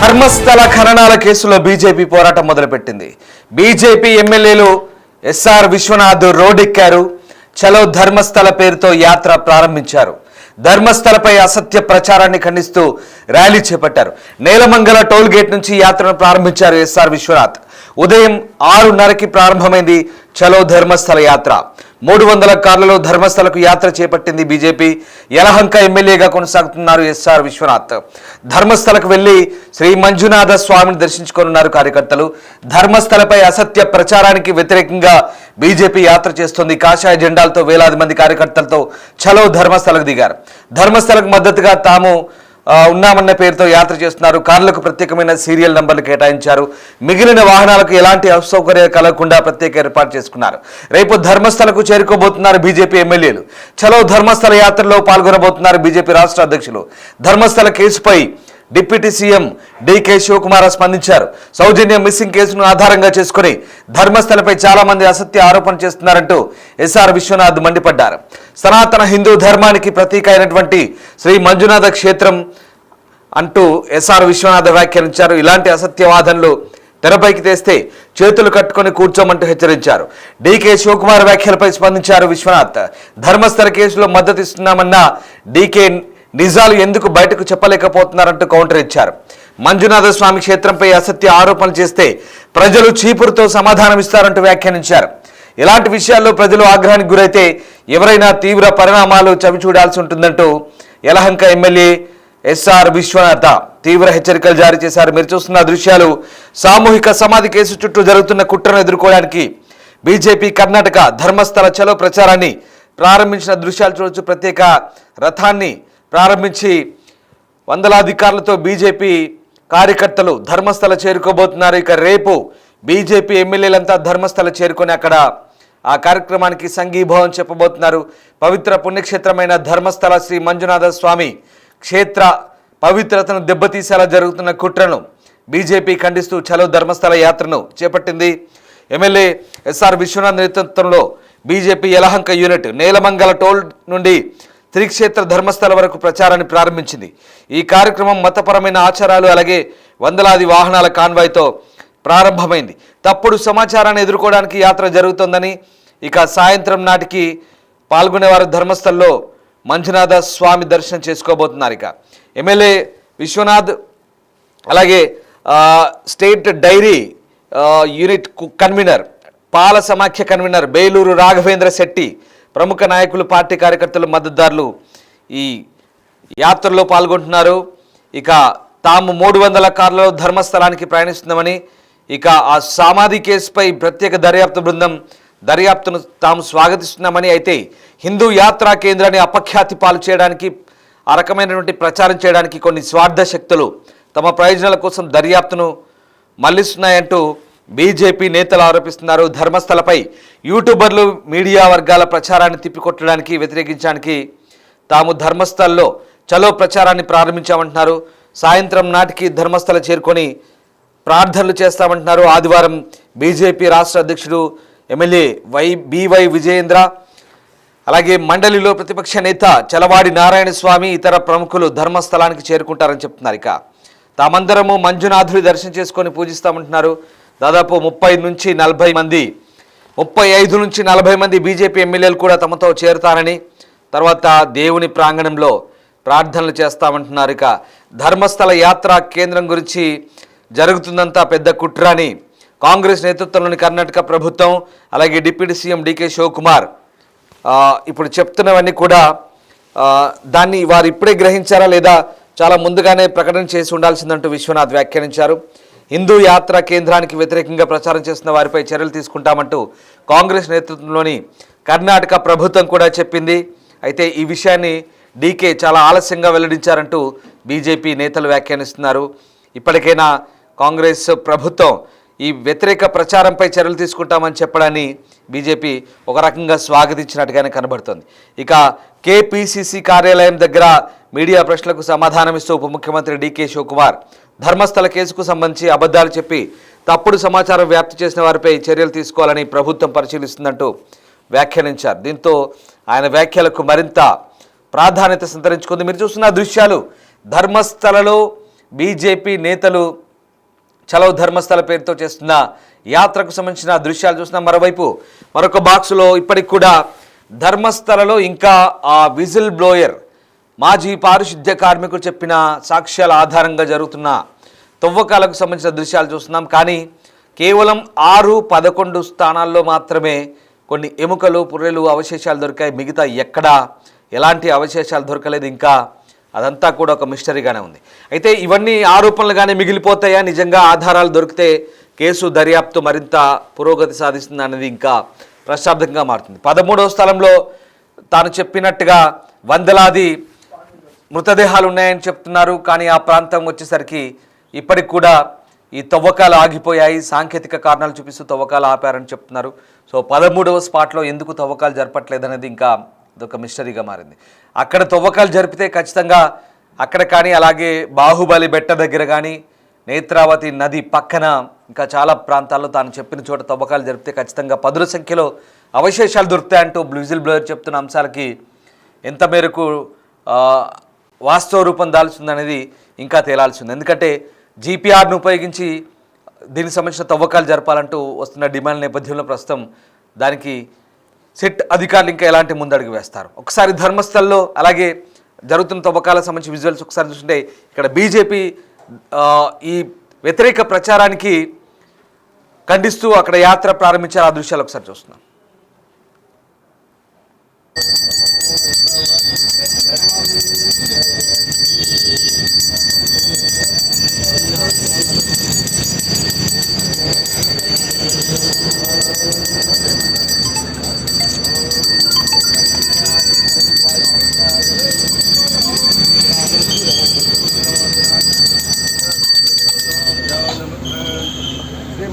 ధర్మస్థల ఖననాల కేసులో బీజేపీ పోరాటం మొదలుపెట్టింది. బీజేపీ ఎమ్మెల్యేలు ఎస్ఆర్ విశ్వనాథ్ రోడ్డెక్కారు. చలో ధర్మస్థల పేరుతో యాత్ర ప్రారంభించారు. ధర్మస్థలపై అసత్య ప్రచారాన్ని ఖండిస్తూ ర్యాలీ చేపట్టారు. నేలమంగళ టోల్ గేట్ నుంచి యాత్రను ప్రారంభించారు ఎస్ఆర్ విశ్వనాథ్. ఉదయం 6:30కి ప్రారంభమైంది చలో ధర్మస్థల యాత్ర. 300 కార్లలో ధర్మస్థలకు యాత్ర చేపట్టింది బీజేపీ. యలహంక ఎమ్మెల్యేగా కొనసాగుతున్నారు ఎస్ఆర్ విశ్వనాథ్. ధర్మస్థలకు వెళ్లి శ్రీ మంజునాథ స్వామిని దర్శించుకోనున్నారు కార్యకర్తలు. ధర్మస్థలపై అసత్య ప్రచారానికి వ్యతిరేకంగా బీజేపీ యాత్ర చేస్తోంది. కాషాయ జెండాలతో వేలాది మంది కార్యకర్తలతో చలో ధర్మస్థలకు దిగారు. ధర్మస్థలకు మద్దతుగా తాము ఉన్నామన్న పేరుతో యాత్ర చేస్తున్నారు. కార్లకు ప్రత్యేకమైన సీరియల్ నంబర్లు కేటాయించారు. మిగిలిన వాహనాలకు ఎలాంటి అసౌకర్యాలు కలగకుండా ప్రత్యేక ఏర్పాటు చేసుకున్నారు. రేపు ధర్మస్థలకు చేరుకోబోతున్నారు బీజేపీ ఎమ్మెల్యేలు. చలో ధర్మస్థల యాత్రలో పాల్గొనబోతున్నారు బీజేపీ రాష్ట్ర అధ్యక్షులు. ధర్మస్థల కేసుపై డిప్యూటీ సీఎం డీకే శివకుమార్ స్పందించారు. సౌజన్య మిస్సింగ్ కేసును ఆధారంగా చేసుకుని ధర్మస్థలపై చాలా మంది అసత్య ఆరోపణ చేస్తున్నారంటూ ఎస్ఆర్ విశ్వనాథ్ మండిపడ్డారు. సనాతన హిందూ ధర్మానికి ప్రతీక అయినటువంటి శ్రీ మంజునాథ క్షేత్రం అంటూ ఎస్ఆర్ విశ్వనాథ్ వ్యాఖ్యానించారు. ఇలాంటి అసత్యవాదనలు తెరపైకి తెస్తే చేతులు కట్టుకొని కూర్చోమంటూ హెచ్చరించారు. డీకే శివకుమార్ వ్యాఖ్యలపై స్పందించారు విశ్వనాథ్. ధర్మస్థల కేసులో మద్దతు ఇస్తున్నామన్న డీకే నిజాలు ఎందుకు బయటకు చెప్పలేకపోతున్నారంటూ కౌంటర్ ఇచ్చారు. మంజునాథ స్వామి క్షేత్రంపై అసత్య ఆరోపణలు చేస్తే ప్రజలు చీపురుతో సమాధానం ఇస్తారంటూ వ్యాఖ్యానించారు. ఇలాంటి విషయాల్లో ప్రజలు ఆగ్రహానికి గురైతే ఎవరైనా తీవ్ర పరిణామాలు చవిచూడాల్సి ఉంటుందంటూ యలహంక ఎమ్మెల్యే ఎస్ఆర్ విశ్వనాథ తీవ్ర హెచ్చరికలు జారీ చేశారు. మీరు చూస్తున్న దృశ్యాలు సామూహిక సమాధి కేసు చుట్టూ జరుగుతున్న కుట్రను ఎదుర్కోవడానికి బీజేపీ కర్ణాటక ధర్మస్థల చలో ప్రచారాన్ని ప్రారంభించిన దృశ్యాలు చూడొచ్చు. ప్రత్యేక రథాన్ని ప్రారంభించి వందలాది కార్లతో బీజేపీ కార్యకర్తలు ధర్మస్థల చేరుకోబోతున్నారు. ఇక రేపు బీజేపీ ఎమ్మెల్యేలంతా ధర్మస్థల చేరుకొని అక్కడ ఆ కార్యక్రమానికి సంఘీభావం చెప్పబోతున్నారు. పవిత్ర పుణ్యక్షేత్రమైన ధర్మస్థల శ్రీ మంజునాథ స్వామి క్షేత్ర పవిత్రతను దెబ్బతీసేలా జరుగుతున్న కుట్రను బీజేపీ ఖండిస్తూ చలో ధర్మస్థల యాత్రను చేపట్టింది. ఎమ్మెల్యే ఎస్ఆర్ విశ్వనాథ్ నేతృత్వంలో BJP Yelahanka unit Nelamangala toll నుండి త్రిక్షేత్ర ధర్మస్థల వరకు ప్రచారాన్ని ప్రారంభించింది. ఈ కార్యక్రమం మతపరమైన ఆచారాలు అలాగే వందలాది వాహనాల కాన్వాయ్తో ప్రారంభమైంది. తప్పుడు సమాచారాన్ని ఎదుర్కోవడానికి యాత్ర జరుగుతోందని, ఇక సాయంత్రం నాటికి పాల్గొనేవారు ధర్మస్థల్లో మంజునాథ స్వామి దర్శనం చేసుకోబోతున్నారు. ఇక ఎమ్మెల్యే విశ్వనాథ్ అలాగే స్టేట్ డైరీ యూనిట్ కన్వీనర్ పాల సమాఖ్య కన్వీనర్ బేలూరు రాఘవేంద్ర శెట్టి ప్రముఖ నాయకులు పార్టీ కార్యకర్తలు మద్దతుదారులు ఈ యాత్రలో పాల్గొంటున్నారు. ఇక తాము 300 కార్లలో ధర్మస్థలానికి ప్రయాణిస్తున్నామని, ఇక ఆ సమాధి కేసుపై ప్రత్యేక దర్యాప్తు బృందం దర్యాప్తును తాము స్వాగతిస్తున్నామని, అయితే హిందూ యాత్రా కేంద్రాన్ని అపఖ్యాతి పాలు చేయడానికి ఆ రకమైనటువంటి ప్రచారం చేయడానికి కొన్ని స్వార్థ శక్తులు తమ ప్రయోజనాల కోసం దర్యాప్తును మళ్లిస్తున్నాయంటూ బీజేపీ నేతలు ఆరోపిస్తున్నారు. ధర్మస్థలపై యూట్యూబర్లు మీడియా వర్గాల ప్రచారాన్ని తిప్పికొట్టడానికి వ్యతిరేకించడానికి తాము ధర్మస్థల్లో చలో ప్రచారాన్ని ప్రారంభించామంటున్నారు. సాయంత్రం నాటికి ధర్మస్థల చేరుకొని ప్రార్థనలు చేస్తామంటున్నారు. ఆదివారం బీజేపీ రాష్ట్ర అధ్యక్షుడు ఎమ్మెల్యే బివై విజయేంద్ర అలాగే మండలిలో ప్రతిపక్ష నేత చలవాడి నారాయణ స్వామి ఇతర ప్రముఖులు ధర్మస్థలానికి చేరుకుంటారని చెప్తున్నారు. ఇక తామందరము మంజునాథుడి దర్శనం చేసుకొని పూజిస్తామంటున్నారు. దాదాపు 35 నుంచి 40 మంది బీజేపీ ఎమ్మెల్యేలు కూడా తమతో చేరుతారని, తర్వాత దేవుని ప్రాంగణంలో ప్రార్థనలు చేస్తామంటున్నారు. ఇక ధర్మస్థల యాత్ర కేంద్రం గురించి జరుగుతుందంతా పెద్ద కుట్ర అని కాంగ్రెస్ నేతృత్వంలోని కర్ణాటక ప్రభుత్వం అలాగే డిప్యూటీ సీఎం డీకే శివకుమార్ ఇప్పుడు చెప్తున్నవన్నీ కూడా దాన్ని వారు ఇప్పుడే గ్రహించారా లేదా చాలా ముందుగానే ప్రకటన చేసి ఉండాల్సిందంటూ విశ్వనాథ్ వ్యాఖ్యానించారు. హిందూ యాత్ర కేంద్రానికి వ్యతిరేకంగా ప్రచారం చేస్తున్న వారిపై చర్యలు తీసుకుంటామంటూ కాంగ్రెస్ నేతృత్వంలోని కర్ణాటక ప్రభుత్వం కూడా చెప్పింది. అయితే ఈ విషయాన్ని డీకే చాలా ఆలస్యంగా వెల్లడించారంటూ బీజేపీ నేతలు వ్యాఖ్యానిస్తున్నారు. ఇప్పటికైనా కాంగ్రెస్ ప్రభుత్వం ఈ వ్యతిరేక ప్రచారంపై చర్యలు తీసుకుంటామని చెప్పడాన్ని బీజేపీ ఒక రకంగా స్వాగతించినట్టుగానే కనబడుతోంది. ఇక కేపీసీసీ కార్యాలయం దగ్గర మీడియా ప్రశ్నలకు సమాధానమిస్తూ ఉప ముఖ్యమంత్రి డీకే శివకుమార్ ధర్మస్థల కేసుకు సంబంధించి అబద్ధాలు చెప్పి తప్పుడు సమాచారం వ్యాప్తి చేసిన వారిపై చర్యలు తీసుకోవాలని ప్రభుత్వం పరిశీలిస్తుందంటూ వ్యాఖ్యానించారు. దీంతో ఆయన వ్యాఖ్యలకు మరింత ప్రాధాన్యత సంతరించుకుంది. మీరు చూస్తున్న దృశ్యాలు ధర్మస్థలలో బీజేపీ నేతలు చలో ధర్మస్థల పేరుతో చేస్తున్న యాత్రకు సంబంధించిన దృశ్యాలు చూస్తున్నాం. మరొక బాక్సులో ఇప్పటికి కూడా ధర్మస్థలలో ఇంకా ఆ విజిల్ బ్లోయర్ మాజీ పారిశుద్ధ్య కార్మికులు చెప్పిన సాక్ష్యాల ఆధారంగా జరుగుతున్న తవ్వకాలకు సంబంధించిన దృశ్యాలు చూస్తున్నాం. కానీ కేవలం 6-11 స్థానాల్లో మాత్రమే కొన్ని ఎముకలు, పుర్రెలు, అవశేషాలు దొరికాయి. మిగతా ఎక్కడా ఎలాంటి అవశేషాలు దొరకలేదు. ఇంకా అదంతా కూడా ఒక మిస్టరీగానే ఉంది. అయితే ఇవన్నీ ఆరోపణలుగానే మిగిలిపోతాయా? నిజంగా ఆధారాలు దొరికితే కేసు దర్యాప్తు మరింత పురోగతి సాధిస్తుంది అనేది ఇంకా ప్రశ్నార్థకంగా మారుతుంది. 13వ స్థలంలో తాను చెప్పినట్టుగా వందలాది మృతదేహాలు ఉన్నాయని చెప్తున్నారు. కానీ ఆ ప్రాంతం వచ్చేసరికి ఇప్పటికి కూడా ఈ తవ్వకాలు ఆగిపోయాయి. సాంకేతిక కారణాలు చూపిస్తూ తవ్వకాలు ఆపారని చెప్తున్నారు. సో 13వ స్పాట్లో ఎందుకు తవ్వకాలు జరపట్లేదనేది ఇంకా ఇదొక మిస్టరీగా మారింది. అక్కడ తవ్వకాలు జరిపితే ఖచ్చితంగా అక్కడ కానీ, అలాగే బాహుబలి బెట్ట దగ్గర కానీ, నేత్రావతి నది పక్కన ఇంకా చాలా ప్రాంతాల్లో తాను చెప్పిన చోట తవ్వకాలు జరిపితే ఖచ్చితంగా పదుల సంఖ్యలో అవశేషాలు దొరుకుతాయంటూ విజిల్ బ్లోయర్ చెప్తున్న అంశాలకి ఎంత మేరకు వాస్తవ రూపం దాల్చుందనేది ఇంకా తేలాల్సి ఉంది. ఎందుకంటే జీపీఆర్ను ఉపయోగించి దీనికి సంబంధించిన తవ్వకాలు జరపాలంటూ వస్తున్న డిమాండ్ నేపథ్యంలో ప్రస్తుతం దానికి సిట్ అధికారులు ఇంకా ఎలాంటి ముందడుగు వేస్తారు. ఒకసారి ధర్మస్థల్లో అలాగే జరుగుతున్న తవ్వకాలకు సంబంధించి విజువల్స్ ఒకసారి చూస్తుంటే ఇక్కడ బీజేపీ ఈ వ్యతిరేక ప్రచారానికి ఖండిస్తూ అక్కడ యాత్ర ప్రారంభించారు. ఆ దృశ్యాలు ఒకసారి చూస్తున్నాం.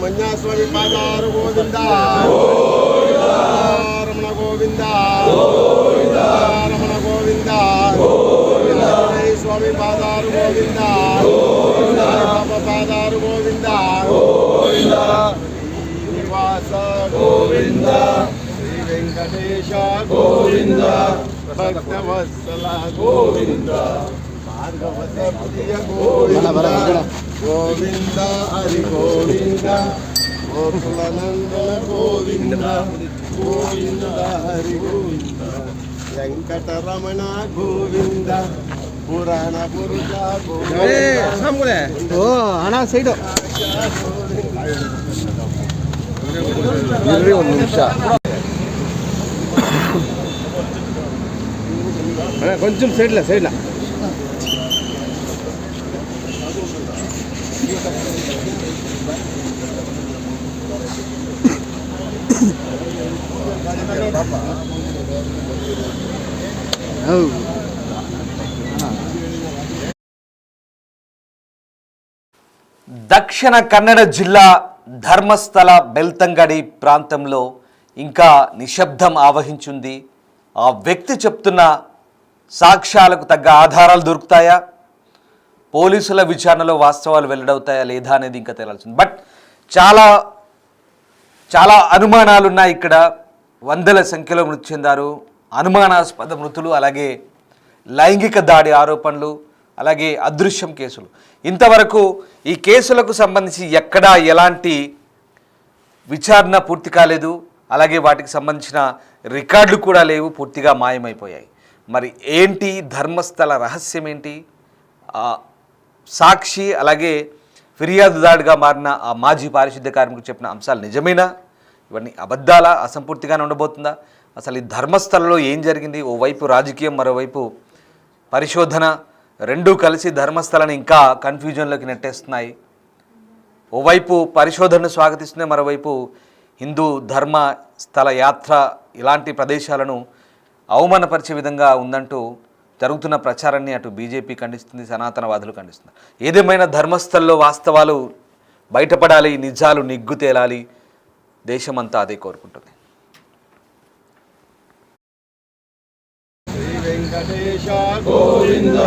మంజాస్వామి పాదారు గోవింద రమణ గోవింద రమణ గోవింద స్వామి పాదారు గోవింద బాబా పాదారు గోవింద శ్రీనివాస గోవింద శ్రీ వెంకటేశ గోవింద భక్తవత్సల గోవింద భార్గవత ప్రియ గోవింద గోవింద హరి గోవింద గోకులనందన గోవింద గోవింద హరి గోవింద వెంకటరమణ గోవింద పురాణ పురుష గోవింద ఓ అనా సైడ్ కొంచెం సైడ్లా దక్షిణ కన్నడ జిల్లా ధర్మస్థల బెల్తంగడి ప్రాంతంలో ఇంకా నిశ్శబ్దం ఆవహించింది. ఆ వ్యక్తి చెప్తున్న సాక్ష్యాలకు తగ్గ ఆధారాలు దొరుకుతాయా? పోలీసుల విచారణలో వాస్తవాలు వెల్లడవుతాయా లేదా అనేది ఇంకా తేలాల్సింది. బట్ చాలా చాలా అనుమానాలు ఉన్నాయి. ఇక్కడ వందల సంఖ్యలో మృతి చెందారు. అనుమానాస్పద మృతులు, అలాగే లైంగిక దాడి ఆరోపణలు, అలాగే అదృశ్యం కేసులు. ఇంతవరకు ఈ కేసులకు సంబంధించి ఎక్కడా ఎలాంటి విచారణ పూర్తి కాలేదు. అలాగే వాటికి సంబంధించిన రికార్డులు కూడా లేవు, పూర్తిగా మాయమైపోయాయి. మరి ఏంటి ధర్మస్థల రహస్యం ఏంటి? సాక్షి అలాగే ఫిర్యాదుదారుగా మారిన ఆ మాజీ పారిశుద్ధ్య కార్మికుడు చెప్పిన అంశాలు నిజమేనా? ఇవన్నీ అబద్ధాలా? అసంపూర్తిగానే ఉండబోతుందా? అసలు ఈ ధర్మస్థలలో ఏం జరిగింది? ఓవైపు రాజకీయం, మరోవైపు పరిశోధన, రెండూ కలిసి ధర్మస్థలని ఇంకా కన్ఫ్యూజన్లోకి నెట్టేస్తున్నాయి. ఓవైపు పరిశోధనను స్వాగతిస్తున్నాయి, మరోవైపు హిందూ ధర్మ స్థల యాత్ర ఇలాంటి ప్రదేశాలను అవమానపరిచే విధంగా ఉందంటూ జరుగుతున్న ప్రచారాన్ని అటు బీజేపీ ఖండిస్తుంది, సనాతనవాదులు ఖండిస్తున్నారు. ఏదేమైనా ధర్మస్థల్లో వాస్తవాలు బయటపడాలి, నిజాలు నిగ్గు తేలాలి. దేశమంతా అదే కోరుకుంటుంది. శ్రీ వెంకటేశ గోవింద